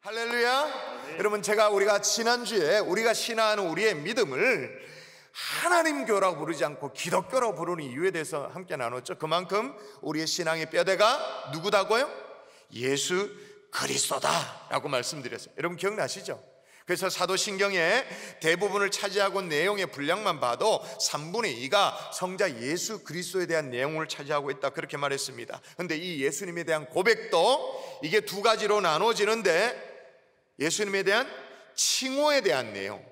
할렐루야. 여러분, 우리가 지난주에 우리가 신앙하는 우리의 믿음을 하나님교라고 부르지 않고 기독교라고 부르는 이유에 대해서 함께 나눴죠. 그만큼 우리의 신앙의 뼈대가 누구다고요? 예수 그리스도다 라고 말씀드렸어요. 여러분 기억나시죠? 그래서 사도신경의 대부분을 차지하고 내용의 분량만 봐도 3분의 2가 성자 예수 그리스도에 대한 내용을 차지하고 있다, 그렇게 말했습니다. 그런데 이 예수님에 대한 고백도 이게 두 가지로 나눠지는데, 예수님에 대한 칭호에 대한 내용,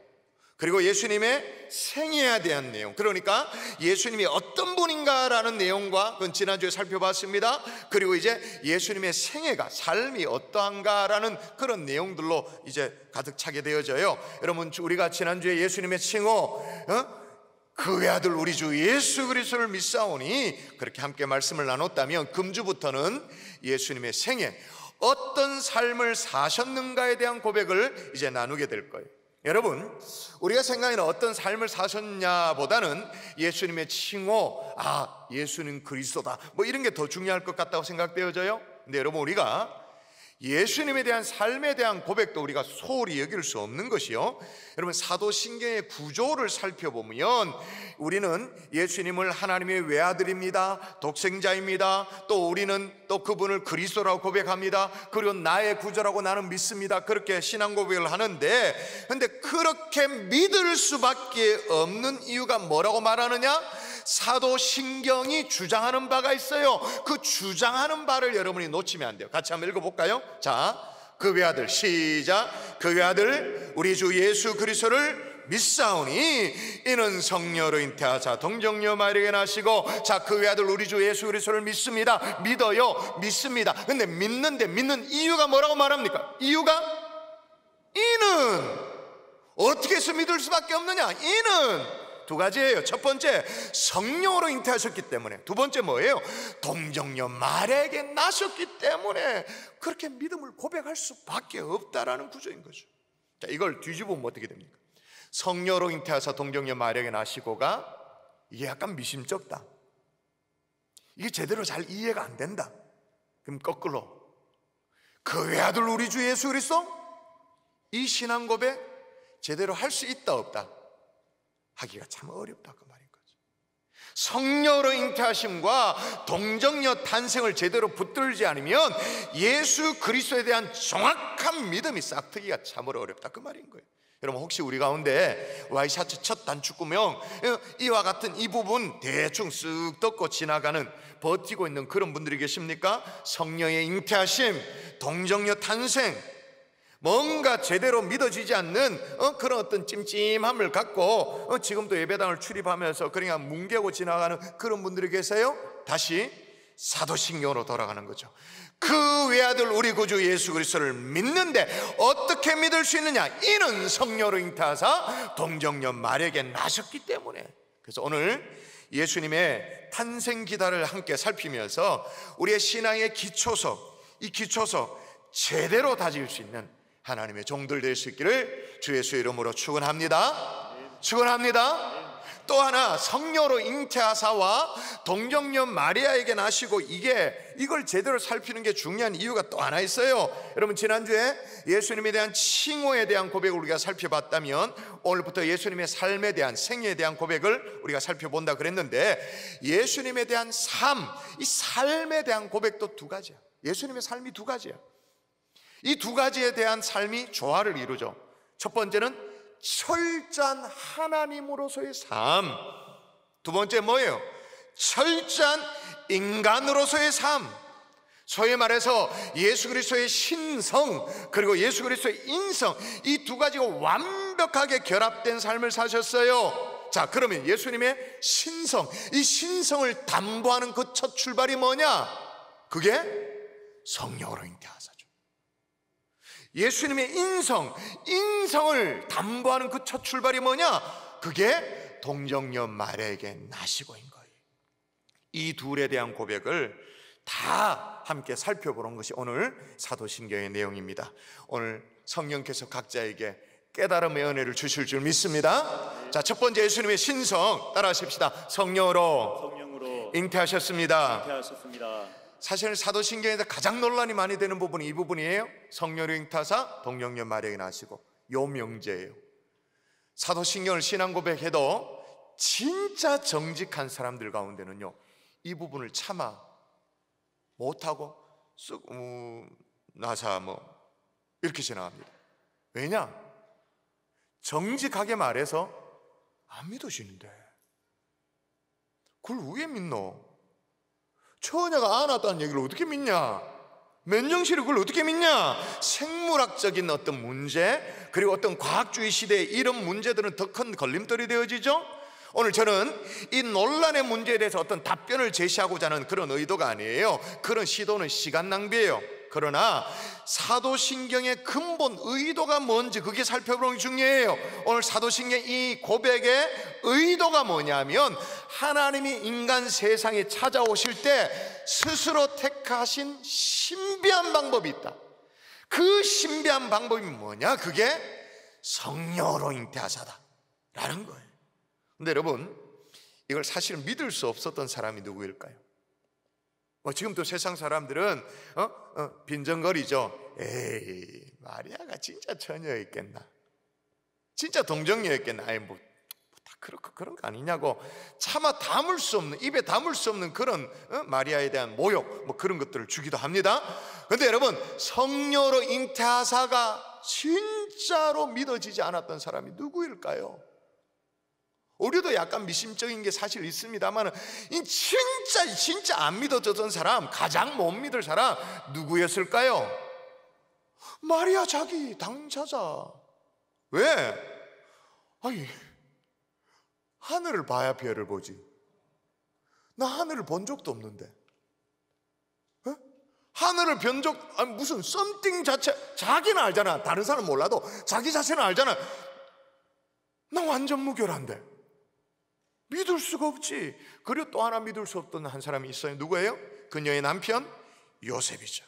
그리고 예수님의 생애에 대한 내용, 그러니까 예수님이 어떤 분인가라는 내용과, 그건 지난주에 살펴봤습니다. 그리고 이제 예수님의 생애가, 삶이 어떠한가라는 그런 내용들로 이제 가득 차게 되어져요. 여러분, 우리가 지난주에 예수님의 칭호, 그 외아들 우리 주 예수 그리스도를 믿사오니, 그렇게 함께 말씀을 나눴다면, 금주부터는 예수님의 생애, 어떤 삶을 사셨는가에 대한 고백을 이제 나누게 될 거예요. 여러분, 우리가 생각하는 어떤 삶을 사셨냐보다는 예수님의 칭호, 예수는 그리스도다, 뭐 이런 게 더 중요할 것 같다고 생각되어져요. 근데 여러분, 우리가 예수님에 대한 삶에 대한 고백도 우리가 소홀히 여길 수 없는 것이요, 여러분, 사도신경의 구조를 살펴보면 우리는 예수님을 하나님의 외아들입니다, 독생자입니다, 또 우리는 또 그분을 그리스도라고 고백합니다, 그리고 나의 구주라고 나는 믿습니다, 그렇게 신앙 고백을 하는데, 근데 그렇게 믿을 수밖에 없는 이유가 뭐라고 말하느냐? 사도신경이 주장하는 바가 있어요. 그 주장하는 바를 여러분이 놓치면 안 돼요. 같이 한번 읽어볼까요? 자, 그 외아들, 시작. 그 외아들 우리 주 예수 그리스도를 믿사오니 이는 성령으로 잉태하사 동정녀 마리아에게 나시고. 자, 그 외아들 우리 주 예수 그리스도를 믿습니다. 믿어요, 믿습니다. 근데 믿는 이유가 뭐라고 말합니까? 이유가, 이는 어떻게 해서 믿을 수밖에 없느냐? 이는 두 가지예요. 첫 번째, 성령으로 잉태하셨기 때문에. 두 번째 뭐예요? 동정녀 마리아에게 나셨기 때문에 그렇게 믿음을 고백할 수밖에 없다라는 구조인 거죠. 자, 이걸 뒤집으면 어떻게 됩니까? 성령으로 잉태하사 동정녀 마리아에게 나시고가, 이게 약간 미심쩍다, 이게 제대로 잘 이해가 안 된다. 그럼 거꾸로, 그 외아들 우리 주 예수 그리스도, 이 신앙 고백 제대로 할 수 있다 없다 하기가 참 어렵다, 그 말인 거죠. 성령으로 잉태하심과 동정녀 탄생을 제대로 붙들지 않으면 예수 그리스도에 대한 정확한 믿음이 싹트기가 참으로 어렵다, 그 말인 거예요. 여러분, 혹시 우리 가운데 와이셔츠 첫 단축구명 이와 같은 이 부분 대충 쓱 덮고 지나가는, 버티고 있는 그런 분들이 계십니까? 성령의 잉태하심, 동정녀 탄생, 뭔가 제대로 믿어지지 않는 그런 어떤 찜찜함을 갖고 지금도 예배당을 출입하면서 그냥 뭉개고 지나가는 그런 분들이 계세요. 다시 사도신경으로 돌아가는 거죠. 그 외아들 우리 구주 예수 그리스도를 믿는데 어떻게 믿을 수 있느냐? 이는 성령으로 잉태하사 동정녀 마리아에게 나셨기 때문에. 그래서 오늘 예수님의 탄생 기다를 함께 살피면서 우리의 신앙의 기초서, 이 기초서 제대로 다질 수 있는 하나님의 종들 될 수 있기를 주 예수의 이름으로 축원합니다. 축원합니다. 또 하나, 성령으로 잉태하사와 동정녀 마리아에게 나시고, 이걸 제대로 살피는 게 중요한 이유가 또 하나 있어요. 여러분, 지난주에 예수님에 대한 칭호에 대한 고백을 우리가 살펴봤다면, 오늘부터 예수님의 삶에 대한, 생애에 대한 고백을 우리가 살펴본다 그랬는데, 예수님에 대한 삶, 이 삶에 대한 고백도 두 가지야. 예수님의 삶이 두 가지야. 이 두 가지에 대한 삶이 조화를 이루죠. 첫 번째는 철저한 하나님으로서의 삶, 두 번째 뭐예요? 철저한 인간으로서의 삶. 소위 말해서 예수 그리스도의 신성, 그리고 예수 그리스도의 인성, 이 두 가지가 완벽하게 결합된 삶을 사셨어요. 자, 그러면 예수님의 신성, 이 신성을 담보하는 그 첫 출발이 뭐냐? 그게 성령으로 잉태하사죠. 예수님의 인성을 담보하는 그 첫 출발이 뭐냐? 그게 동정녀 마리아에게 나시고인 거예요. 이 둘에 대한 고백을 다 함께 살펴보는 것이 오늘 사도신경의 내용입니다. 오늘 성령께서 각자에게 깨달음의 은혜를 주실 줄 믿습니다. 자, 첫 번째, 예수님의 신성 따라 하십시다. 성령으로 잉태하셨습니다. 사실 사도신경에서 가장 논란이 많이 되는 부분이 이 부분이에요. 성녀로 잉타하사 동정녀 마리아에게 낳으시고, 요 명제예요. 사도신경을 신앙 고백해도 진짜 정직한 사람들 가운데는요, 이 부분을 차마 못하고 쑥 나사 이렇게 지나갑니다. 왜냐? 정직하게 말해서 안 믿으시는데 그걸 왜 믿노? 처녀가 안 왔다는 얘기를 어떻게 믿냐? 맨정신에 그걸 어떻게 믿냐? 생물학적인 어떤 문제, 그리고 어떤 과학주의 시대에 이런 문제들은 더 큰 걸림돌이 되어지죠. 오늘 저는 이 논란의 문제에 대해서 어떤 답변을 제시하고자 하는 그런 의도가 아니에요. 그런 시도는 시간 낭비예요. 그러나 사도신경의 근본 의도가 뭔지 그게 살펴보는 게 중요해요. 오늘 사도신경 이 고백의 의도가 뭐냐면, 하나님이 인간 세상에 찾아오실 때 스스로 택하신 신비한 방법이 있다. 그 신비한 방법이 뭐냐? 그게 성녀로 잉태하사다라는 거예요. 근데 여러분, 이걸 사실 믿을 수 없었던 사람이 누구일까요? 지금 또 세상 사람들은 빈정거리죠. 에이, 마리아가 진짜 처녀였겠나? 진짜 동정녀였겠나? 아이, 다 그런 거 아니냐고 차마 담을 수 없는, 입에 담을 수 없는 그런 마리아에 대한 모욕, 그런 것들을 주기도 합니다. 그런데 여러분, 성녀로 잉태하사가 진짜로 믿어지지 않았던 사람이 누구일까요? 우리도 약간 미심적인 게 사실 있습니다만, 진짜 안 믿어졌던 사람, 가장 못 믿을 사람 누구였을까요? 마리아 자기 당사자. 왜? 아니, 하늘을 봐야 별을 보지. 나 하늘을 본 적도 없는데. 하늘을 본 적, 무슨 썸띵 자체, 자기는 알잖아. 다른 사람 몰라도 자기 자체는 알잖아. 나 완전 무결한데 믿을 수가 없지. 그리고 또 하나 믿을 수 없던 한 사람이 있어요. 누구예요? 그녀의 남편 요셉이죠.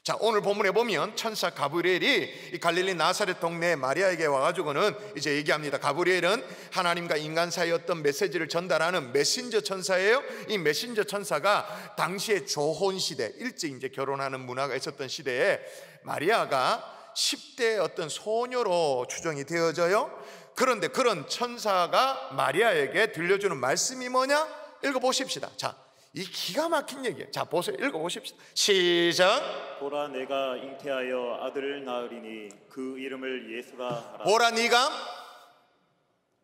자, 오늘 본문에 보면 천사 가브리엘이 이 갈릴리 나사렛 동네 마리아에게 와가지고는 이제 얘기합니다. 가브리엘은 하나님과 인간 사이의 어떤 메시지를 전달하는 메신저 천사예요. 이 메신저 천사가 당시에 조혼 시대, 일찍 이제 결혼하는 문화가 있었던 시대에 마리아가 10대의 어떤 소녀로 추정이 되어져요. 그런데 그런 천사가 마리아에게 들려주는 말씀이 뭐냐? 읽어보십시다. 자, 이 기가 막힌 얘기예요. 자, 보세요. 읽어보십시다. 시작. 보라, 내가 잉태하여 아들을 낳으리니 그 이름을 예수라 하라. 보라, 네가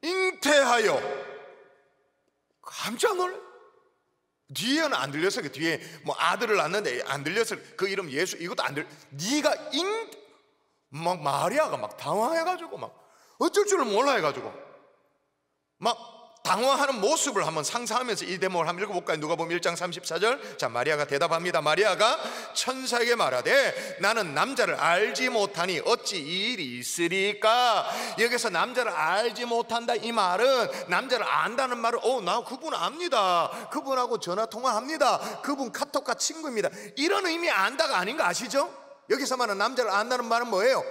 잉태하여. 깜짝 놀래. 뒤에는 안 들렸어요. 그 뒤에 아들을 낳는데 안 들렸어요. 그 이름 예수, 이것도 안 들려. 네가 마리아가 막 당황해가지고 막 어쩔 줄을 몰라 해가지고 막 당황하는 모습을 한번 상상하면서 이 대목을 한번 읽어볼까요? 누가복음 1장 34절. 자, 마리아가 대답합니다. 마리아가 천사에게 말하되 나는 남자를 알지 못하니 어찌 이 일이 있으리까? 여기서 남자를 알지 못한다, 이 말은, 남자를 안다는 말은 나 그분 압니다, 그분하고 전화통화합니다, 그분 카톡과 친구입니다, 이런 의미 안다가 아닌 거 아시죠? 여기서 말하는 남자를 안다는 말은 뭐예요?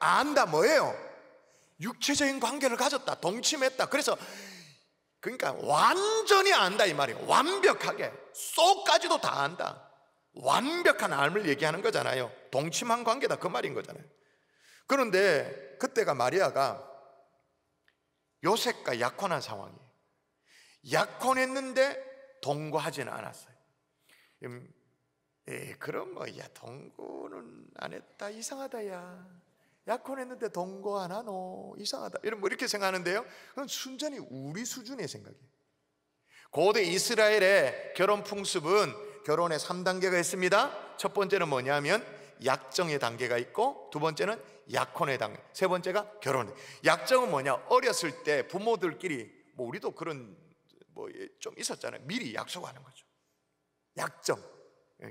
안다 뭐예요? 육체적인 관계를 가졌다, 동침했다. 그러니까 완전히 안다 이 말이에요. 완벽하게 쏙까지도 다 안다. 완벽한 암을 얘기하는 거잖아요. 동침한 관계다 그 말인 거잖아요. 그런데 그때가 마리아가 요셉과 약혼한 상황이에요. 약혼했는데 동거하지는 않았어요. 그럼 동거는 안 했다, 이상하다. 야, 약혼했는데 동거 안 하노, 이상하다, 이렇게 생각하는데요, 그건 순전히 우리 수준의 생각이에요. 고대 이스라엘의 결혼 풍습은 결혼에 3단계가 있습니다. 첫 번째는 뭐냐면 약정의 단계가 있고, 두 번째는 약혼의 단계, 세 번째가 결혼. 약정은 뭐냐? 어렸을 때 부모들끼리 우리도 그런 좀 있었잖아요. 미리 약속하는 거죠. 약정,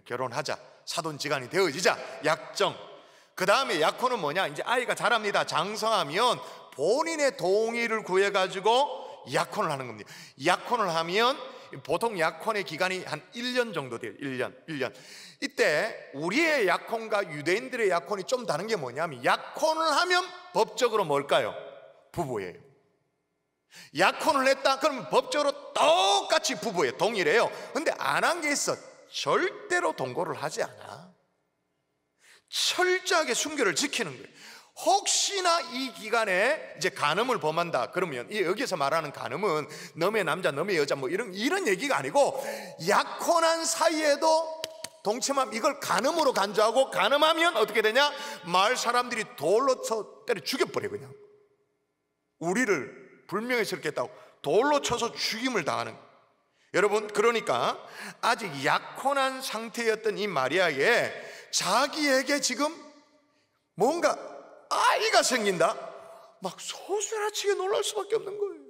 결혼하자, 사돈지간이 되어지자, 약정. 그 다음에 약혼은 뭐냐? 이제 아이가 자랍니다. 장성하면 본인의 동의를 구해가지고 약혼을 하는 겁니다. 약혼을 하면 보통 약혼의 기간이 한 1년 정도 돼요. 1년. 이때 우리의 약혼과 유대인들의 약혼이 좀 다른 게 뭐냐면, 약혼을 하면 법적으로 뭘까요? 부부예요. 약혼을 했다 그러면 법적으로 똑같이 부부예요. 동일해요. 근데 안 한 게 있어. 절대로 동거를 하지 않아. 철저하게 순결을 지키는 거예요. 혹시나 이 기간에 이제 간음을 범한다 그러면, 이 여기서 말하는 간음은 너의 남자 너의 여자 뭐 이런 얘기가 아니고, 약혼한 사이에도 동침함, 이걸 간음으로 간주하고, 간음하면 어떻게 되냐? 마을 사람들이 돌로 쳐 때려 죽여버려. 그냥 우리를 불명예스럽게 했다고 돌로 쳐서 죽임을 당하는 거예요. 여러분, 그러니까 아직 약혼한 상태였던 이 마리아에게, 자기에게 지금 뭔가 아이가 생긴다, 막 소스라치게 놀랄 수밖에 없는 거예요.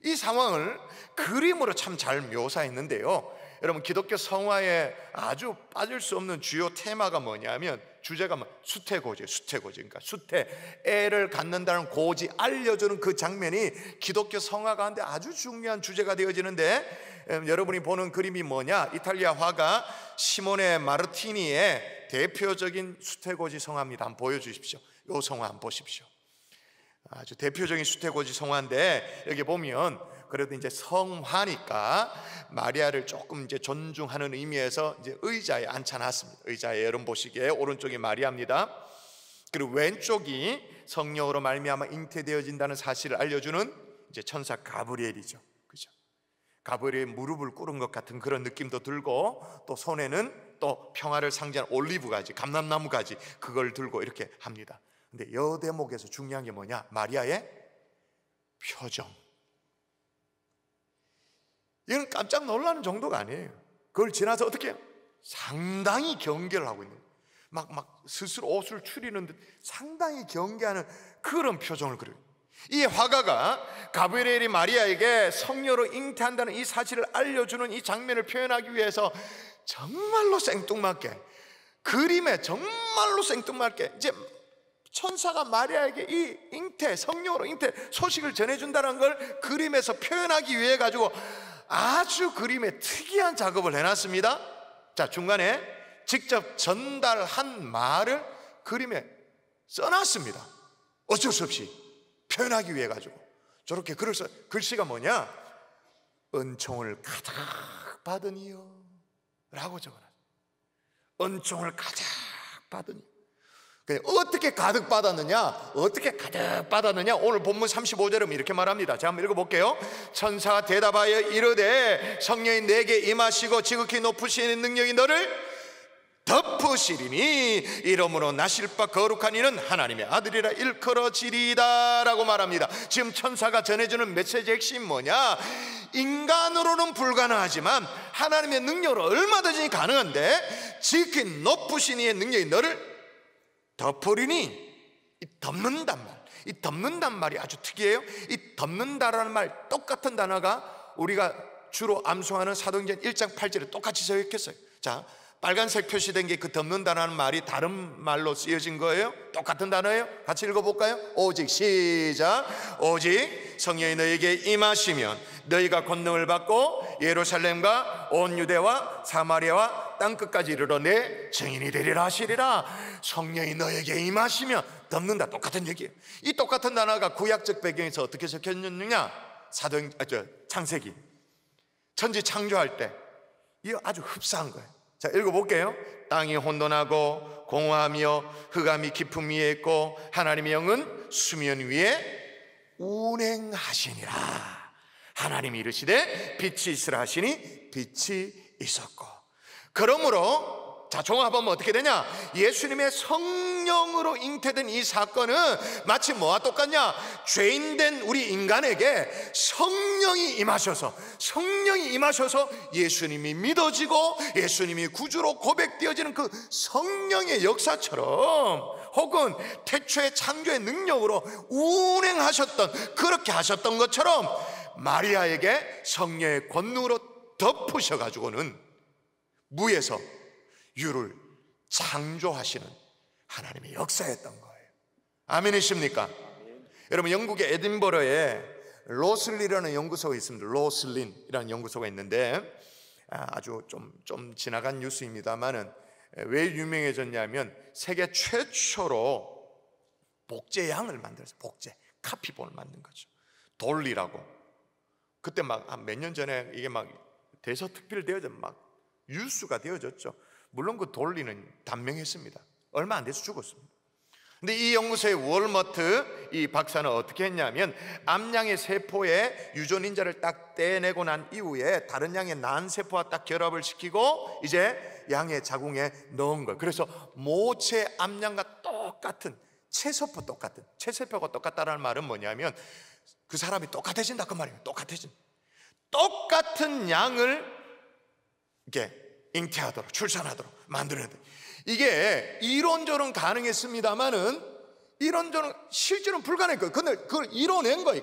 이 상황을 그림으로 참 잘 묘사했는데요, 여러분, 기독교 성화에 아주 빠질 수 없는 주요 테마가 뭐냐면, 주제가 수태고지, 그러니까 수태, 애를 갖는다는 고지 알려주는 그 장면이 기독교 성화 가운데 아주 중요한 주제가 되어지는데, 여러분이 보는 그림이 뭐냐? 이탈리아 화가 시모네 마르티니의 대표적인 수태고지 성화입니다. 한번 보여주십시오. 이 성화 한번 보십시오. 아주 대표적인 수태고지 성화인데, 여기 보면 그래도 이제 성화니까 마리아를 조금 이제 존중하는 의미에서 이제 의자에 앉혀놨습니다. 의자에 여러분 보시기에 오른쪽이 마리아입니다. 그리고 왼쪽이 성령으로 말미암아 잉태되어진다는 사실을 알려주는 이제 천사 가브리엘이죠. 그죠? 가브리엘 무릎을 꿇은 것 같은 그런 느낌도 들고, 또 손에는 또 평화를 상징하는 올리브 가지, 감람나무 가지, 그걸 들고 이렇게 합니다. 근데 이 대목에서 중요한 게 뭐냐? 마리아의 표정. 이건 깜짝 놀라는 정도가 아니에요. 그걸 지나서 어떻게 해요? 상당히 경계를 하고 있는 거예요. 막 스스로 옷을 추리는 듯 상당히 경계하는 그런 표정을 그려요. 이 화가가 가브리엘이 마리아에게 성녀로 잉태한다는 이 사실을 알려주는 이 장면을 표현하기 위해서 정말로 생뚱맞게, 그림에 정말로 생뚱맞게, 이제 천사가 마리아에게 이 잉태, 성령으로 잉태 소식을 전해준다는 걸 그림에서 표현하기 위해 가지고 아주 그림에 특이한 작업을 해놨습니다. 자, 중간에 직접 전달한 말을 그림에 써놨습니다. 어쩔 수 없이 표현하기 위해 가지고 저렇게 글을 써. 글씨가 뭐냐? 은총을 가득 받으니요 라고 적어놨어요. 은총을 가득 받으니. 어떻게 가득 받았느냐? 어떻게 가득 받았느냐? 오늘 본문 35절은 이렇게 말합니다. 제가 한번 읽어볼게요. 천사가 대답하여 이르되 성령이 내게 임하시고 지극히 높으신 능력이 너를 덮으시리니 이러므로 나실 바 거룩한 이는 하나님의 아들이라 일컬어지리다 라고 말합니다. 지금 천사가 전해주는 메시지의 핵심이 뭐냐? 인간으로는 불가능하지만 하나님의 능력으로 얼마든지 가능한데, 지극히 높으신 이의 능력이 너를 덮으리니, 이 덮는단 말, 이 덮는단 말이 아주 특이해요. 이 덮는다라는 말, 똑같은 단어가 우리가 주로 암송하는 사도행전 1장 8절에 똑같이 적혀있어요. 자, 빨간색 표시된 게 그 덮는다라는 말이 다른 말로 쓰여진 거예요? 똑같은 단어예요? 같이 읽어볼까요? 오직, 시작. 오직 성령이 너에게 임하시면 너희가 권능을 받고 예루살렘과 온 유대와 사마리아와 땅끝까지 이르러 내 증인이 되리라 하시리라. 성령이 너에게 임하시면, 덮는다, 똑같은 얘기예요. 이 똑같은 단어가 구약적 배경에서 어떻게 적혀있느냐? 창세기 천지 창조할 때 이거 아주 흡사한 거예요. 자, 읽어볼게요. 땅이 혼돈하고 공허하며 흑암이 깊음 위에 있고 하나님의 영은 수면 위에 운행하시니라. 하나님이 이르시되 빛이 있으라 하시니 빛이 있었고. 그러므로 자, 종합하면 어떻게 되냐? 예수님의 성령으로 잉태된 이 사건은 마치 뭐와 똑같냐? 죄인된 우리 인간에게 성령이 임하셔서 예수님이 믿어지고 예수님이 구주로 고백되어지는 그 성령의 역사처럼, 혹은 태초의 창조의 능력으로 운행하셨던, 그렇게 하셨던 것처럼 마리아에게 성령의 권능으로 덮으셔가지고는 무에서 유를 창조하시는 하나님의 역사였던 거예요. 아멘이십니까? 여러분, 영국의 에딘버러에 로슬린이라는 연구소가 있습니다. 로슬린이라는 연구소가 있는데 아주 좀 지나간 뉴스입니다만은 왜 유명해졌냐면 세계 최초로 복제양을 만들어서 카피본을 만든 거죠. 돌리라고. 그때 막 몇 년 전에 이게 막 대서특필되어져 막 유수가 되어졌죠. 물론 그 돌리는 단명했습니다. 얼마 안 돼서 죽었습니다. 근데 이 연구소의 월머트 이 박사는 어떻게 했냐면 암양의 세포에 유전인자를 딱 떼내고 난 이후에 다른 양의 난 세포와 딱 결합을 시키고 이제 양의 자궁에 넣은 거예요. 그래서 모체 암양과 똑같은 체세포 똑같은 체세포가 똑같다는 말은 뭐냐면 그 사람이 똑같아진다 그 말이에요. 똑같은 양을 이렇게 잉태하도록 출산하도록 만들어야 돼. 이게 이론적으로는 가능했습니다만은 이론적으로는 실제로는 불가능했고요. 근데 그걸 이뤄낸 거예요.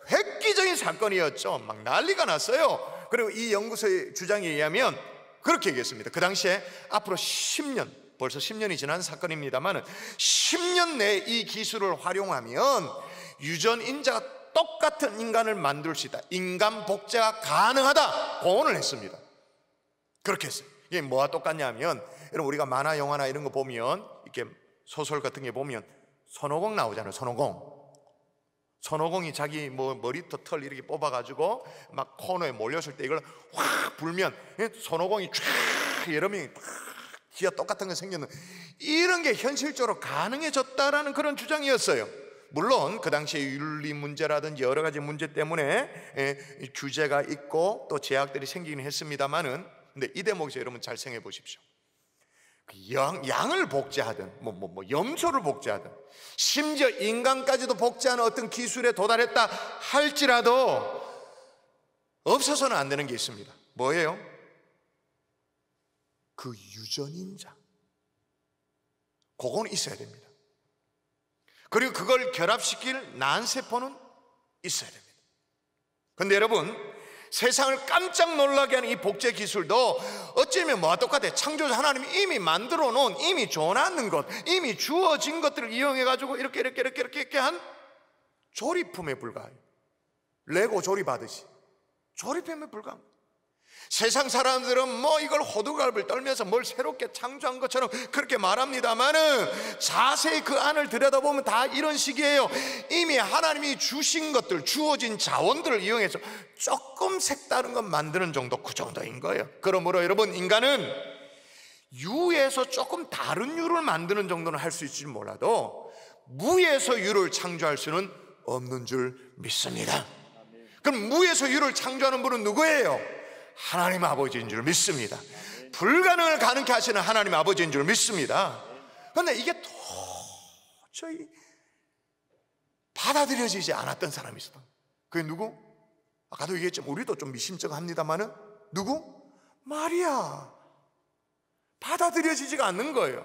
획기적인 사건이었죠. 막 난리가 났어요. 그리고 이 연구소의 주장에 의하면 그렇게 얘기했습니다. 그 당시에 앞으로 10년, 벌써 10년이 지난 사건입니다만은 10년 내에 이 기술을 활용하면 유전인자가 똑같은 인간을 만들 수 있다. 인간 복제가 가능하다. 공언을 했습니다. 그렇게 했어요. 이게 뭐와 똑같냐면 여러분 우리가 만화 영화나 이런 거 보면 이렇게 소설 같은 게 보면 손오공 나오잖아요. 손오공이 자기 뭐 머리터 털 이렇게 뽑아가지고 막 코너에 몰렸을 때 이걸 확 불면 손오공이 쫙 여러 명이 팍 뒤가 똑같은 거 생겼는 이런 게 현실적으로 가능해졌다라는 그런 주장이었어요. 물론 그 당시에 윤리 문제라든지 여러 가지 문제 때문에 규제가 있고 또 제약들이 생기긴 했습니다만은 근데 이 대목에서 여러분 잘 생각해 보십시오. 양을 복제하든 염소를 복제하든 심지어 인간까지도 복제하는 어떤 기술에 도달했다 할지라도 없어서는 안 되는 게 있습니다. 뭐예요? 그 유전인자, 그건 있어야 됩니다. 그리고 그걸 결합시킬 난세포는 있어야 됩니다. 그런데 여러분 세상을 깜짝 놀라게 하는 이 복제 기술도 어쩌면 뭐와 똑같아요. 창조주 하나님이 이미 만들어 놓은 이미 줘놨는 것, 이미 주어진 것들을 이용해 가지고 이렇게 한 조립품에 불과해요. 레고 조립하듯이 조립품에 불과합니다. 세상 사람들은 뭐 이걸 호들갑을 떨면서 뭘 새롭게 창조한 것처럼 그렇게 말합니다만은 자세히 그 안을 들여다보면 다 이런 식이에요. 이미 하나님이 주신 것들, 주어진 자원들을 이용해서 조금 색다른 것 만드는 정도, 그 정도인 거예요. 그러므로 여러분 인간은 유에서 조금 다른 유를 만드는 정도는 할 수 있을지 몰라도 무에서 유를 창조할 수는 없는 줄 믿습니다. 그럼 무에서 유를 창조하는 분은 누구예요? 하나님 아버지인 줄 믿습니다. 불가능을 가능케 하시는 하나님 아버지인 줄 믿습니다. 그런데 이게 도저히 받아들여지지 않았던 사람이 있었다. 그게 누구? 아까도 얘기했지만 우리도 좀 미심쩍합니다만은 누구? 마리아. 받아들여지지가 않는 거예요.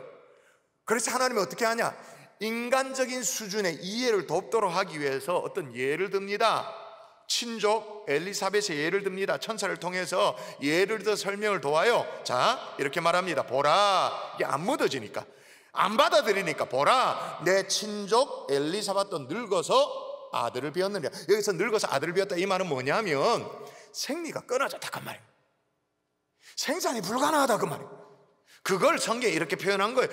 그래서 하나님이 어떻게 하냐? 인간적인 수준의 이해를 돕도록 하기 위해서 어떤 예를 듭니다. 친족 엘리사벳의 예를 듭니다. 천사를 통해서 예를 들어 설명을 도와요. 자, 이렇게 말합니다. 보라, 이게 안 묻어지니까, 안 받아들이니까, 보라, 내 친족 엘리사벳도 늙어서 아들을 배었느냐. 여기서 늙어서 아들을 배었다 이 말은 뭐냐면 생리가 끊어졌다 그 말이에요. 생산이 불가능하다 그 말이에요. 그걸 성경에 이렇게 표현한 거예요.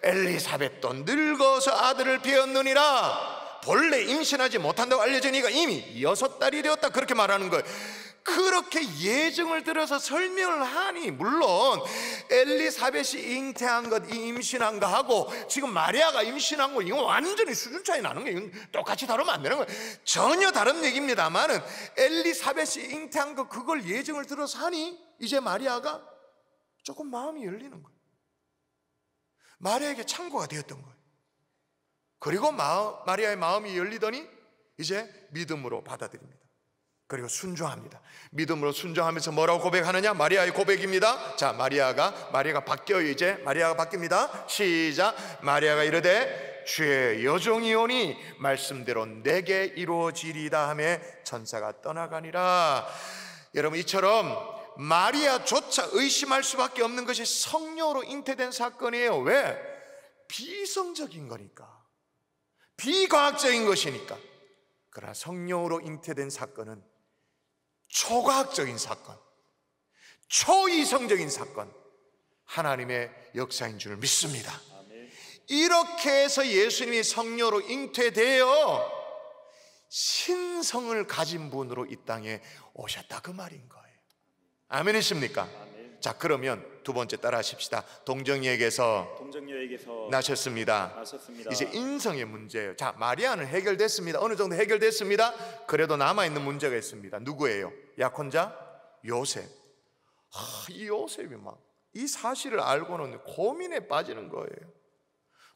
엘리사벳도 늙어서 아들을 배었느니라. 본래 임신하지 못한다고 알려지니까 이미 6달이 되었다 그렇게 말하는 거예요. 그렇게 예증을 들어서 설명을 하니 물론 엘리사벳이 잉태한 것, 임신한 거 하고 지금 마리아가 임신한 거 이건 완전히 수준 차이 나는 거예요. 이건 똑같이 다루면 안 되는 거예요. 전혀 다른 얘기입니다만은 엘리사벳이 잉태한 거 그걸 예증을 들어서 하니 이제 마리아가 조금 마음이 열리는 거예요. 마리아에게 창고가 되었던 거예요. 그리고 마리아의 마음이 열리더니 이제 믿음으로 받아들입니다. 그리고 순종합니다. 믿음으로 순종하면서 뭐라고 고백하느냐? 마리아의 고백입니다. 자, 마리아가 바뀌어요. 이제 마리아가 바뀝니다. 시작. 마리아가 이르되 주의 여종이오니 말씀대로 내게 이루어지리다 하며 천사가 떠나가니라. 여러분 이처럼 마리아조차 의심할 수밖에 없는 것이 성령으로 잉태된 사건이에요. 왜? 비이성적인 거니까, 비과학적인 것이니까. 그러나 성령으로 잉태된 사건은 초과학적인 사건, 초이성적인 사건, 하나님의 역사인 줄 믿습니다. 이렇게 해서 예수님이 성령으로 잉태되어 신성을 가진 분으로 이 땅에 오셨다 그 말인 거예요. 아멘이십니까? 자, 그러면 두 번째 따라 하십시다. 동정녀에게서 나셨습니다. 이제 인성의 문제예요. 자, 마리아는 해결됐습니다. 어느 정도 해결됐습니다. 그래도 남아있는 문제가 있습니다. 누구예요? 약혼자 요셉. 이 요셉이 막 이 사실을 알고는 고민에 빠지는 거예요.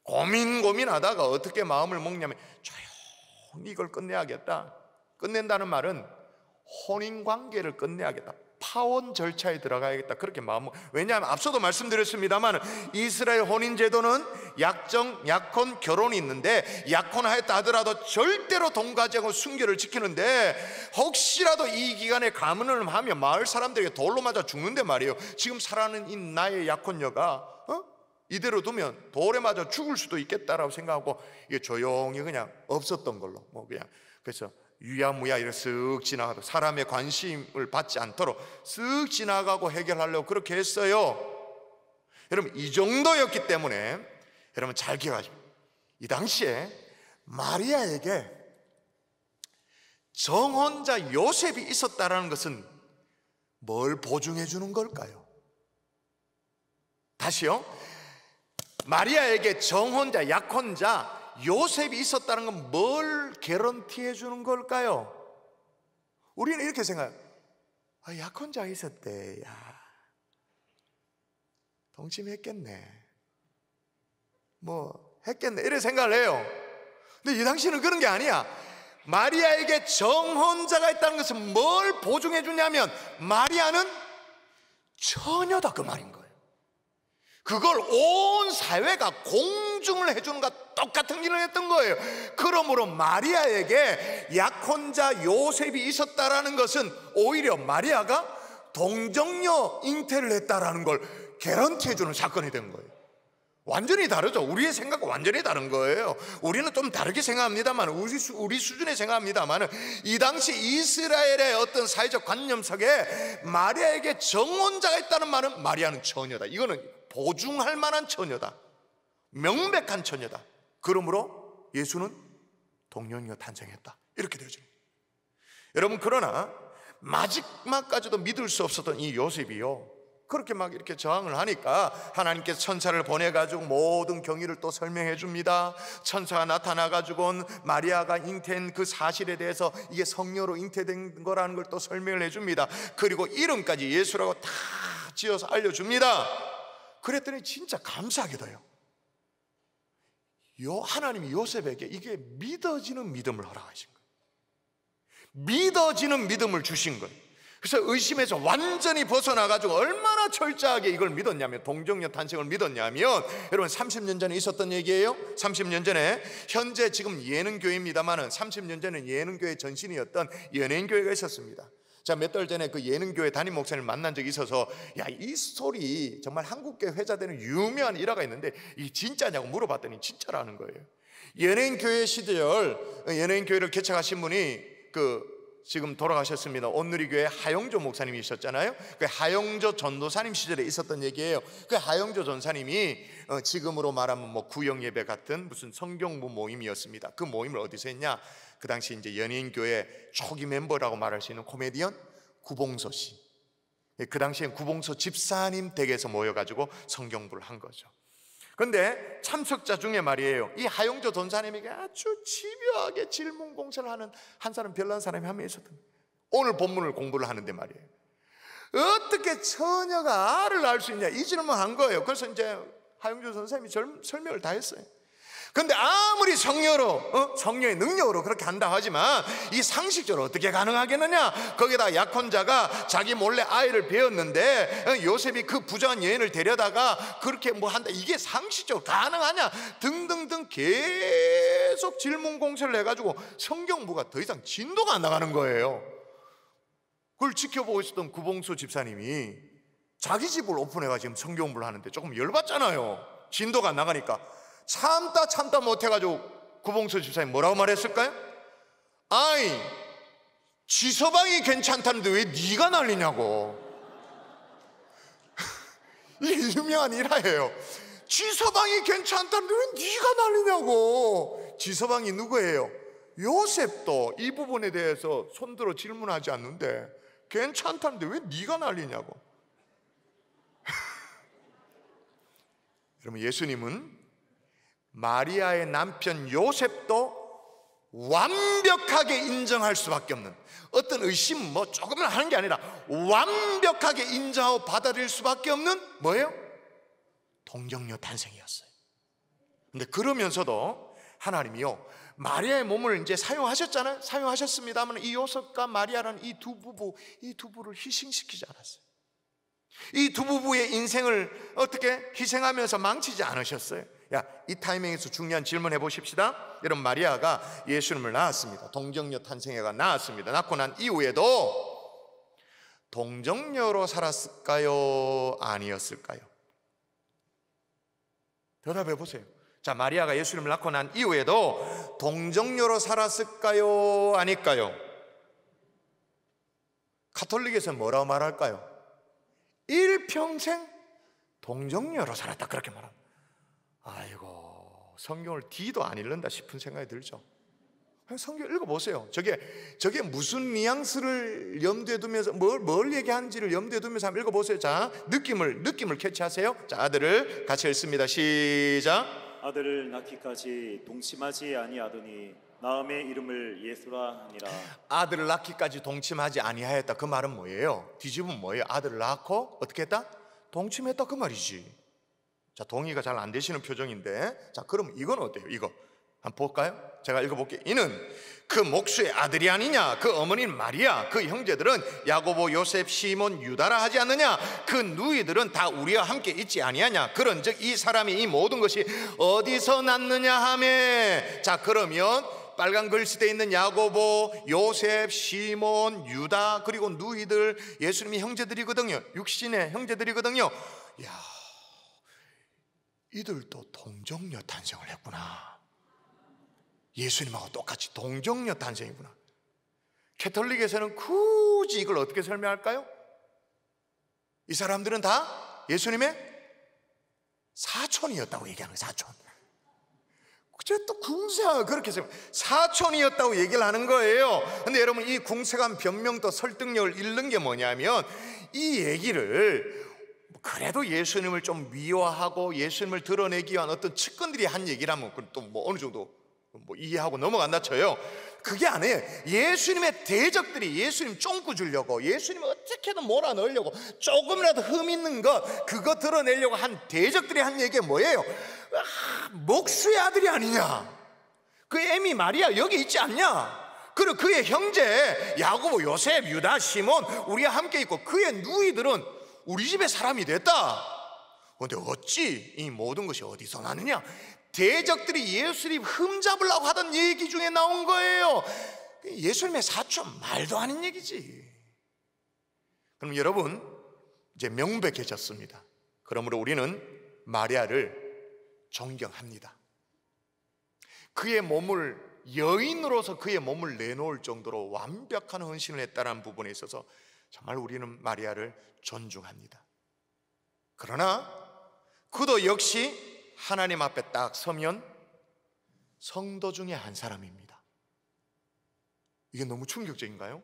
고민하다가 어떻게 마음을 먹냐면 조용히 이걸 끝내야겠다. 끝낸다는 말은 혼인관계를 끝내야겠다. 파혼 절차에 들어가야겠다. 그렇게 마음. 왜냐하면 앞서도 말씀드렸습니다만 이스라엘 혼인제도는 약혼, 결혼이 있는데 약혼하였다 하더라도 절대로 동가지하고 순결을 지키는데 혹시라도 이 기간에 가문을 하면 마을 사람들에게 돌로 맞아 죽는데 말이에요. 지금 살아가는 이 나의 약혼녀가 이대로 두면 돌에 맞아 죽을 수도 있겠다라고 생각하고 이게 조용히 그냥 없었던 걸로 그냥 그래서 유야무야 이렇게 쓱 지나가도 사람의 관심을 받지 않도록 쓱 지나가고 해결하려고 그렇게 했어요. 여러분 이 정도였기 때문에 여러분 잘 기억하십시오. 이 당시에 마리아에게 정혼자 요셉이 있었다라는 것은 뭘 보증해 주는 걸까요? 다시요. 마리아에게 정혼자, 약혼자 요셉이 있었다는 건 뭘 개런티해 주는 걸까요? 우리는 이렇게 생각해요. 약혼자 있었대. 야, 동침했겠네. 했겠네. 이렇게 생각을 해요. 근데 이 당시는 그런 게 아니야. 마리아에게 정혼자가 있다는 것은 뭘 보증해 주냐면 마리아는 처녀다 그 말인 거예요. 그걸 온 사회가 공증을 해주는 것과 똑같은 일을 했던 거예요. 그러므로 마리아에게 약혼자 요셉이 있었다라는 것은 오히려 마리아가 동정녀 잉태를 했다라는 걸 개런티해 주는 사건이 된 거예요. 완전히 다르죠. 우리의 생각과 완전히 다른 거예요. 우리는 좀 다르게 생각합니다만 우리 수준에 생각합니다만 이 당시 이스라엘의 어떤 사회적 관념 속에 마리아에게 정혼자가 있다는 말은 마리아는 처녀다. 이거는 보증할 만한 처녀다. 명백한 처녀다. 그러므로 예수는 동정녀 탄생했다. 이렇게 되죠. 여러분 그러나 마지막까지도 믿을 수 없었던 이 요셉이요 그렇게 막 이렇게 저항을 하니까 하나님께서 천사를 보내가지고 모든 경위를 또 설명해 줍니다. 천사가 나타나가지고 마리아가 잉태한 그 사실에 대해서 이게 성녀로 잉태된 거라는 걸 또 설명을 해줍니다. 그리고 이름까지 예수라고 다 지어서 알려줍니다. 그랬더니 진짜 감사하게도요 하나님이 요셉에게 이게 믿어지는 믿음을 허락하신 거예요. 믿어지는 믿음을 주신 거예요. 그래서 의심에서 완전히 벗어나가지고 얼마나 철저하게 이걸 믿었냐면 동정녀 탄생을 믿었냐면 여러분 30년 전에 있었던 얘기예요. 30년 전에 현재 지금 예능교회입니다만 30년 전에 예능교회 전신이었던 연예인교회가 있었습니다. 자, 몇 달 전에 그 예능교회 담임 목사님을 만난 적이 있어서 이 스토리 정말 한국교회 회자되는 유명한 일화가 있는데 이게 진짜냐고 물어봤더니 진짜라는 거예요. 연예인교회 시절 연예인교회를 개척하신 분이 지금 돌아가셨습니다. 온누리교회 하영조 목사님이셨잖아요. 그 하영조 전도사님 시절에 있었던 얘기예요. 그 하영조 전사님이 지금으로 말하면 구영예배 같은 무슨 성경부 모임이었습니다. 그 모임을 어디서 했냐? 그 당시 이제 연예인교회 초기 멤버라고 말할 수 있는 코미디언 구봉서 씨. 그 당시엔 구봉서 집사님 댁에서 모여가지고 성경부를 한 거죠. 그런데 참석자 중에 말이에요 이 하영조 전사님에게 아주 집요하게 질문 공세를 하는 한 사람 별난 사람이 한 명 있었던 거예요. 오늘 본문을 공부를 하는데 말이에요 어떻게 처녀가 알을 낳을 수 있냐 이 질문을 한 거예요. 그래서 이제 하영조 전사님이 설명을 다 했어요. 근데 아무리 성녀의 능력으로 그렇게 한다 하지만 이 상식적으로 어떻게 가능하겠느냐. 거기다 약혼자가 자기 몰래 아이를 배웠는데 요셉이 그 부정한 여인을 데려다가 그렇게 한다 이게 상식적으로 가능하냐 등등등 계속 질문 공세를 해가지고 성경부가 더 이상 진도가 안 나가는 거예요. 그걸 지켜보고 있었던 구봉수 집사님이 자기 집을 오픈해가 지금 성경부를 하는데 조금 열받잖아요. 진도가 안 나가니까 참다 못해가지고 구봉수 집사님 뭐라고 말했을까요? 아이 지서방이 괜찮다는데 왜 네가 난리냐고. 이게 유명한 일화예요. 지서방이 괜찮다는데 왜 네가 난리냐고. 지서방이 누구예요? 요셉도 이 부분에 대해서 손들어 질문하지 않는데 괜찮다는데 왜 네가 난리냐고. 그러면 예수님은 마리아의 남편 요셉도 완벽하게 인정할 수밖에 없는, 어떤 의심 뭐 조금은 하는 게 아니라 완벽하게 인정하고 받아들일 수밖에 없는 뭐예요? 동정녀 탄생이었어요. 근데 그러면서도 하나님이요, 마리아의 몸을 이제 사용하셨잖아요. 사용하셨습니다만 이 요셉과 마리아라는 이 두 부부를 희생시키지 않았어요. 이 두 부부의 인생을 어떻게 희생하면서 망치지 않으셨어요. 이 타이밍에서 중요한 질문 해보십시다. 여러분, 마리아가 예수님을 낳았습니다. 동정녀 탄생애가 낳았습니다. 낳고 난 이후에도 동정녀로 살았을까요? 아니었을까요? 대답해 보세요. 자, 마리아가 예수님을 낳고 난 이후에도 동정녀로 살았을까요? 아닐까요? 가톨릭에서는 뭐라고 말할까요? 일평생 동정녀로 살았다, 그렇게 말합니다. 아이고, 성경을 D도 안 읽는다 싶은 생각이 들죠. 성경 읽어보세요. 저게 무슨 뉘앙스를 염두에 두면서 뭘 얘기하는지를 염두에 두면서 한번 읽어보세요. 자, 느낌을 캐치하세요. 자, 아들을 같이 읽습니다. 시작. 아들을 낳기까지 동침하지 아니하더니 낳음의 이름을 예수라 하니라. 아들을 낳기까지 동침하지 아니하였다. 그 말은 뭐예요? 뒤집으면 뭐예요? 아들을 낳고 어떻게 했다? 동침했다, 그 말이지. 자, 동의가 잘 안 되시는 표정인데, 자, 그럼 이건 어때요? 이거 한번 볼까요? 제가 읽어볼게요. 이는 그 목수의 아들이 아니냐? 그 어머니는 마리아, 그 형제들은 야고보, 요셉, 시몬, 유다라 하지 않느냐? 그 누이들은 다 우리와 함께 있지 아니하냐? 그런즉 이 사람이 이 모든 것이 어디서 났느냐 하매. 자, 그러면 빨간 글씨대에 있는 야고보, 요셉, 시몬, 유다, 그리고 누이들, 예수님이 형제들이거든요. 육신의 형제들이거든요. 야, 이들도 동정녀 탄생을 했구나. 예수님하고 똑같이 동정녀 탄생이구나. 캐톨릭에서는 굳이 이걸 어떻게 설명할까요? 이 사람들은 다 예수님의 사촌이었다고 얘기하는 거예요. 사촌. 또 궁세가 그렇게 해서 사촌이었다고 얘기를 하는 거예요. 근데 여러분, 이 궁색한 변명도 설득력을 잃는 게 뭐냐면, 이 얘기를 그래도 예수님을 좀 미워하고 예수님을 드러내기 위한 어떤 측근들이 한 얘기라면 또 뭐 어느 정도 뭐 이해하고 넘어간다 쳐요. 그게 아니에요. 예수님의 대적들이 예수님 쫑구 주려고, 예수님을 어떻게든 몰아넣으려고, 조금이라도 흠 있는 것 그거 드러내려고 한 대적들이 한 얘기가 뭐예요? 목수의 아들이 아니냐? 그 애미 마리아 여기 있지 않냐? 그리고 그의 형제 야고보, 요셉, 유다, 시몬 우리와 함께 있고, 그의 누이들은 우리 집의 사람이 됐다. 그런데 어찌 이 모든 것이 어디서 나느냐? 대적들이 예수님 흠잡으려고 하던 얘기 중에 나온 거예요. 예수님의 사촌, 말도 아닌 얘기지. 그럼 여러분, 이제 명백해졌습니다. 그러므로 우리는 마리아를 존경합니다. 그의 몸을, 여인으로서 그의 몸을 내놓을 정도로 완벽한 헌신을 했다는 부분에 있어서 정말 우리는 마리아를 존중합니다. 그러나 그도 역시 하나님 앞에 딱 서면 성도 중에 한 사람입니다. 이게 너무 충격적인가요?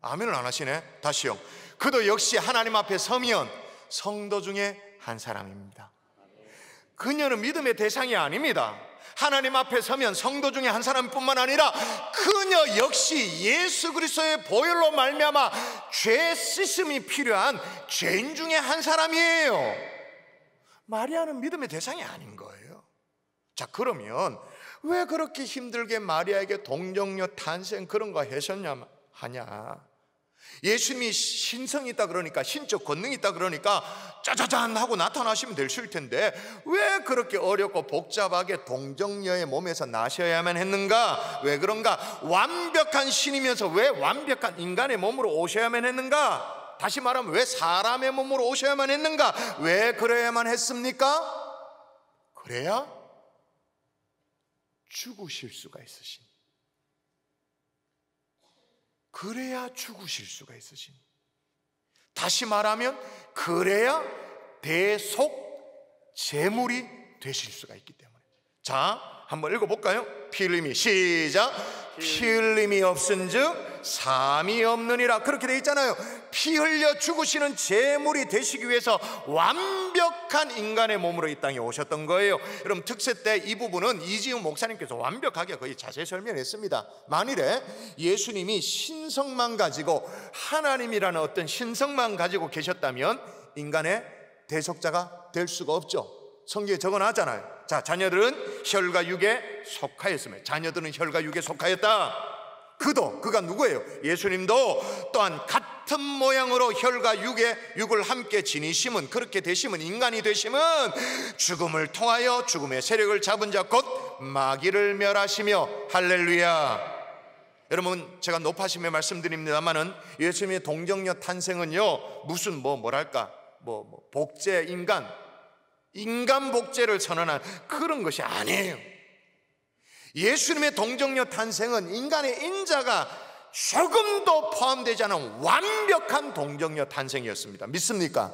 아멘을 안 하시네. 다시요. 그도 역시 하나님 앞에 서면 성도 중에 한 사람입니다. 그녀는 믿음의 대상이 아닙니다. 하나님 앞에 서면 성도 중에 한 사람뿐만 아니라 그녀 역시 예수 그리스도의 보혈로 말미암아 죄 씻음이 필요한 죄인 중에 한 사람이에요. 마리아는 믿음의 대상이 아닌 거예요. 자, 그러면 왜 그렇게 힘들게 마리아에게 동정녀 탄생 그런 거 하냐? 예수님이 신성이 있다 그러니까, 신적 권능이 있다 그러니까 짜자잔 하고 나타나시면 될 텐데 왜 그렇게 어렵고 복잡하게 동정녀의 몸에서 나셔야만 했는가? 왜 그런가? 완벽한 신이면서 왜 완벽한 인간의 몸으로 오셔야만 했는가? 다시 말하면 왜 사람의 몸으로 오셔야만 했는가? 왜 그래야만 했습니까? 그래야 죽으실 수가 있으신, 그래야 죽으실 수가 있으신, 다시 말하면 그래야 대속 제물이 되실 수가 있기 때문에. 자, 한번 읽어볼까요? 피 흘림이, 시작. 피 흘림이 없은즉 삼이 없느니라. 그렇게 돼 있잖아요. 피 흘려 죽으시는 제물이 되시기 위해서 완벽한 인간의 몸으로 이 땅에 오셨던 거예요. 여러분, 특세 때 이 부분은 이지훈 목사님께서 완벽하게 거의 자세히 설명했습니다. 만일에 예수님이 신성만 가지고, 하나님이라는 어떤 신성만 가지고 계셨다면 인간의 대속자가 될 수가 없죠. 성경에 적어놨잖아요. 자, 자녀들은 혈과 육에 속하였으며, 자녀들은 혈과 육에 속하였다. 그가 누구예요? 예수님도 또한 같은 모양으로 혈과 육을 함께 지니심은, 그렇게 되심은, 인간이 되심은 죽음을 통하여 죽음의 세력을 잡은 자 곧 마귀를 멸하시며, 할렐루야. 여러분, 제가 높아심에 말씀드립니다마는 예수님의 동정녀 탄생은요, 무슨 복제, 인간 복제를 선언한 그런 것이 아니에요. 예수님의 동정녀 탄생은 인간의 인자가 조금도 포함되지 않은 완벽한 동정녀 탄생이었습니다. 믿습니까?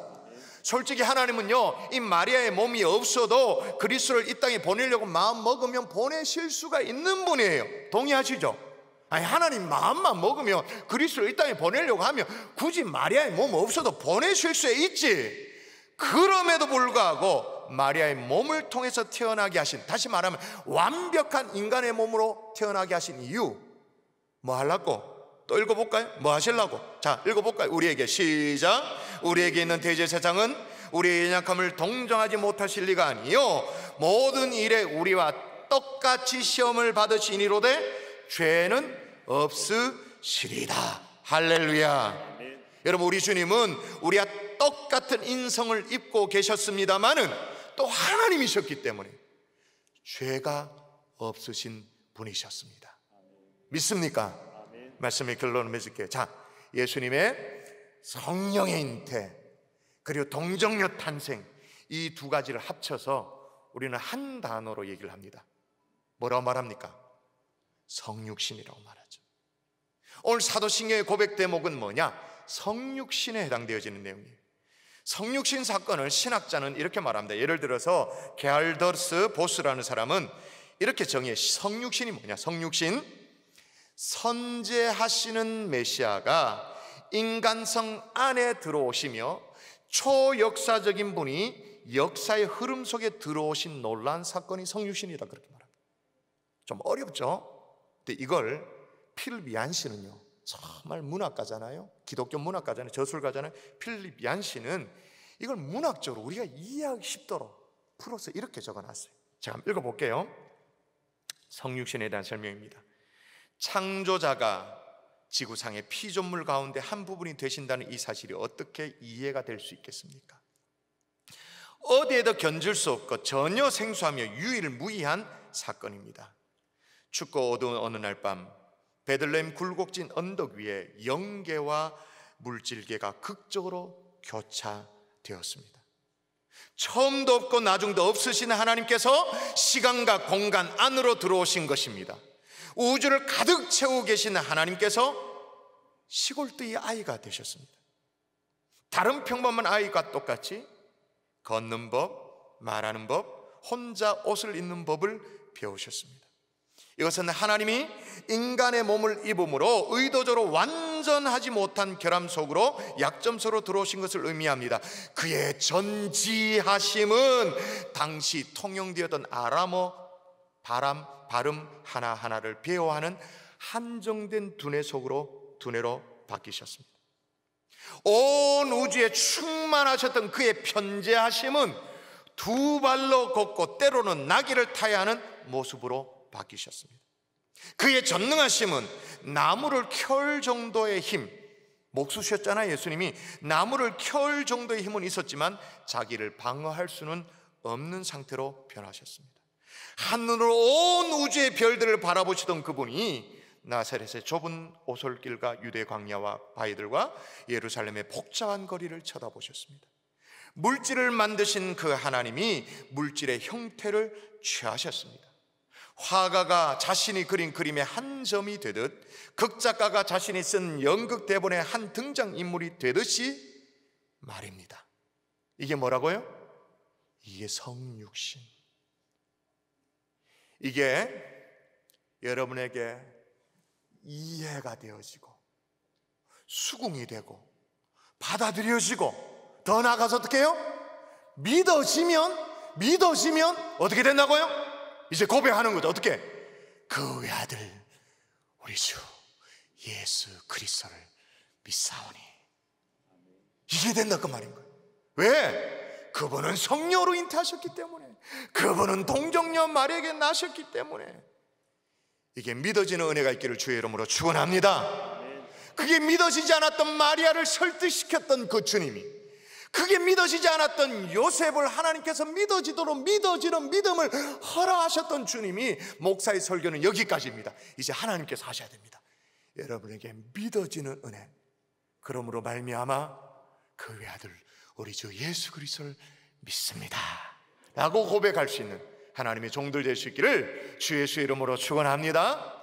솔직히 하나님은요, 이 마리아의 몸이 없어도 그리스도를 이 땅에 보내려고 마음 먹으면 보내실 수가 있는 분이에요. 동의하시죠? 아니, 하나님 마음만 먹으면, 그리스도를 이 땅에 보내려고 하면 굳이 마리아의 몸 없어도 보내실 수 있지. 그럼에도 불구하고 마리아의 몸을 통해서 태어나게 하신, 다시 말하면 완벽한 인간의 몸으로 태어나게 하신 이유, 뭐 하려고? 또 읽어볼까요? 뭐 하시려고? 자, 읽어볼까요? 우리에게, 시작. 우리에게 있는 대제사장은 우리의 연약함을 동정하지 못하실 리가 아니요 모든 일에 우리와 똑같이 시험을 받으시니로되 죄는 없으시리다. 할렐루야. 아멘. 여러분, 우리 주님은 우리와 똑같은 인성을 입고 계셨습니다마는 또 하나님이셨기 때문에 죄가 없으신 분이셨습니다. 믿습니까? 아멘. 말씀의 결론을 맺을게요. 자, 예수님의 성령의 잉태 그리고 동정녀 탄생, 이 두 가지를 합쳐서 우리는 한 단어로 얘기를 합니다. 뭐라고 말합니까? 성육신이라고 말하죠. 오늘 사도신경의 고백 대목은 뭐냐? 성육신에 해당되어지는 내용이에요. 성육신 사건을 신학자는 이렇게 말합니다. 예를 들어서 게알더스 보스라는 사람은 이렇게 정의해. 성육신이 뭐냐? 성육신, 선제하시는 메시아가 인간성 안에 들어오시며 초역사적인 분이 역사의 흐름 속에 들어오신 놀라운 사건이 성육신이다, 그렇게 말합니다. 좀 어렵죠? 근데 이걸 필립 얀시는요, 정말 문학가잖아요. 기독교 문학가잖아요. 저술가잖아요. 필립 얀시는 이걸 문학적으로 우리가 이해하기 쉽도록 풀어서 이렇게 적어놨어요. 제가 한번 읽어볼게요. 성육신에 대한 설명입니다. 창조자가 지구상의 피조물 가운데 한 부분이 되신다는 이 사실이 어떻게 이해가 될 수 있겠습니까? 어디에도 견줄 수 없고 전혀 생소하며 유일무이한 사건입니다. 춥고 어두운 어느 날 밤, 베들레헴 굴곡진 언덕 위에 영계와 물질계가 극적으로 교차되었습니다. 처음도 없고 나중도 없으신 하나님께서 시간과 공간 안으로 들어오신 것입니다. 우주를 가득 채우고 계신 하나님께서 시골뜨이 아이가 되셨습니다. 다른 평범한 아이가 똑같이 걷는 법, 말하는 법, 혼자 옷을 입는 법을 배우셨습니다. 이것은 하나님이 인간의 몸을 입음으로 의도적으로 완전하지 못한 결함 속으로 약점소로 들어오신 것을 의미합니다. 그의 전지하심은 당시 통용되었던 아람어 발음 하나하나를 배워하는 한정된 두뇌로 바뀌셨습니다. 온 우주에 충만하셨던 그의 편재하심은 두 발로 걷고 때로는 나귀를 타야 하는 모습으로 바뀌셨습니다. 그의 전능하심은 나무를 켤 정도의 힘, 목수셨잖아요. 예수님이 나무를 켤 정도의 힘은 있었지만 자기를 방어할 수는 없는 상태로 변하셨습니다. 한눈으로 온 우주의 별들을 바라보시던 그분이 나사렛의 좁은 오솔길과 유대 광야와 바위들과 예루살렘의 복잡한 거리를 쳐다보셨습니다. 물질을 만드신 그 하나님이 물질의 형태를 취하셨습니다. 화가가 자신이 그린 그림의 한 점이 되듯, 극작가가 자신이 쓴 연극 대본의 한 등장인물이 되듯이 말입니다. 이게 뭐라고요? 이게 성육신. 이게 여러분에게 이해가 되어지고 수긍이 되고 받아들여지고, 더 나아가서 어떻게 해요? 믿어지면 어떻게 된다고요? 이제 고백하는 거죠. 어떻게? 그 외아들 우리 주 예수 그리스도를 믿사오니. 이게 된다 그 말인 거예요. 왜? 그분은 성령으로 잉태하셨기 때문에, 그분은 동정녀 마리아에게 나셨기 때문에. 이게 믿어지는 은혜가 있기를 주의 이름으로 축원합니다. 그게 믿어지지 않았던 마리아를 설득시켰던 그 주님이, 그게 믿어지지 않았던 요셉을 하나님께서 믿어지도록 믿어지는 믿음을 허락하셨던 주님이, 목사의 설교는 여기까지입니다. 이제 하나님께서 하셔야 됩니다. 여러분에게 믿어지는 은혜, 그러므로 말미암아 그 외아들 우리 주 예수 그리스도를 믿습니다 라고 고백할 수 있는 하나님의 종들 될 수 있기를 주 예수의 이름으로 축원합니다.